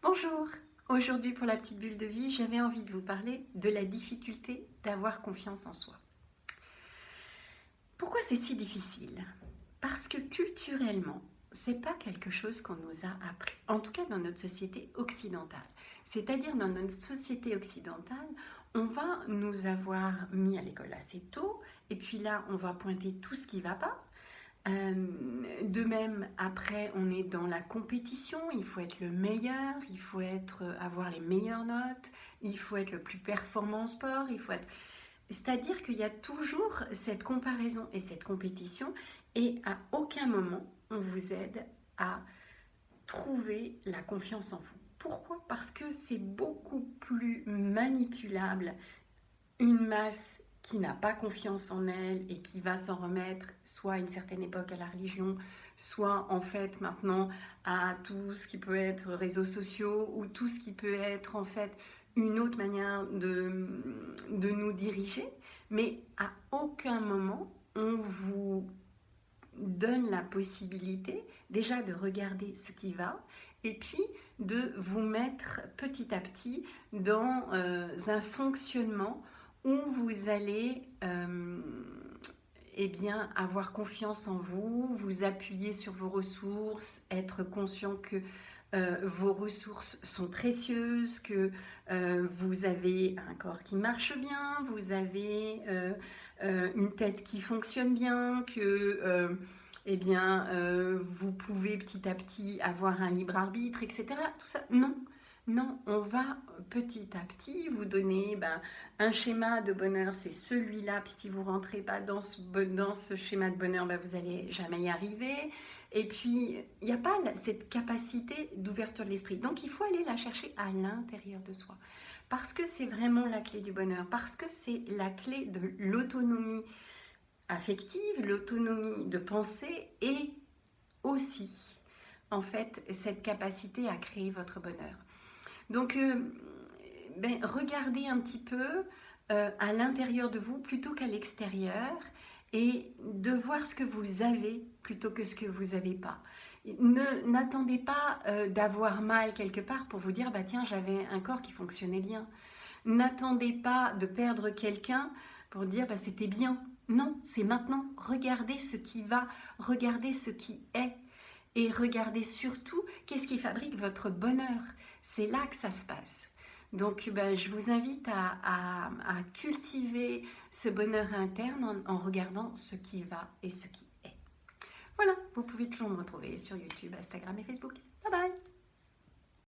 Bonjour, aujourd'hui pour la petite bulle de vie, j'avais envie de vous parler de la difficulté d'avoir confiance en soi. Pourquoi c'est si difficile? Parce que culturellement, c'est pas quelque chose qu'on nous a appris, en tout cas dans notre société occidentale. C'est-à-dire dans notre société occidentale, on va nous avoir mis à l'école assez tôt, et puis là, on va pointer tout ce qui ne va pas. De même, après, on est dans la compétition, il faut être le meilleur, il faut avoir les meilleures notes, il faut être le plus performant en sport, c'est-à-dire qu'il y a toujours cette comparaison et cette compétition, et à aucun moment on vous aide à trouver la confiance en vous. Pourquoi? Parce que c'est beaucoup plus manipulable une masse qui n'a pas confiance en elle et qui va s'en remettre soit à une certaine époque à la religion, soit en fait maintenant à tout ce qui peut être réseaux sociaux ou tout ce qui peut être en fait une autre manière de nous diriger, mais à aucun moment on vous donne la possibilité déjà de regarder ce qui va et puis de vous mettre petit à petit dans un fonctionnement où vous allez eh bien, avoir confiance en vous, vous appuyer sur vos ressources, être conscient que vos ressources sont précieuses, que vous avez un corps qui marche bien, vous avez une tête qui fonctionne bien, que eh bien, vous pouvez petit à petit avoir un libre arbitre, etc. Tout ça, non. Non, on va petit à petit vous donner un schéma de bonheur, c'est celui-là, puis si vous ne rentrez pas dans ce schéma de bonheur, vous n'allez jamais y arriver. Et puis, il n'y a pas cette capacité d'ouverture de l'esprit. Donc, il faut aller la chercher à l'intérieur de soi. Parce que c'est vraiment la clé du bonheur, parce que c'est la clé de l'autonomie affective, l'autonomie de pensée et aussi, en fait, cette capacité à créer votre bonheur. Donc, regardez un petit peu à l'intérieur de vous plutôt qu'à l'extérieur et de voir ce que vous avez plutôt que ce que vous n'avez pas. N'attendez pas d'avoir mal quelque part pour vous dire tiens, j'avais un corps qui fonctionnait bien. N'attendez pas de perdre quelqu'un pour dire c'était bien. Non, c'est maintenant. Regardez ce qui va, regardez ce qui est et regardez surtout qu'est-ce qui fabrique votre bonheur. C'est là que ça se passe. Donc, je vous invite à cultiver ce bonheur interne en regardant ce qui va et ce qui est. Voilà, vous pouvez toujours me retrouver sur YouTube, Instagram et Facebook. Bye bye!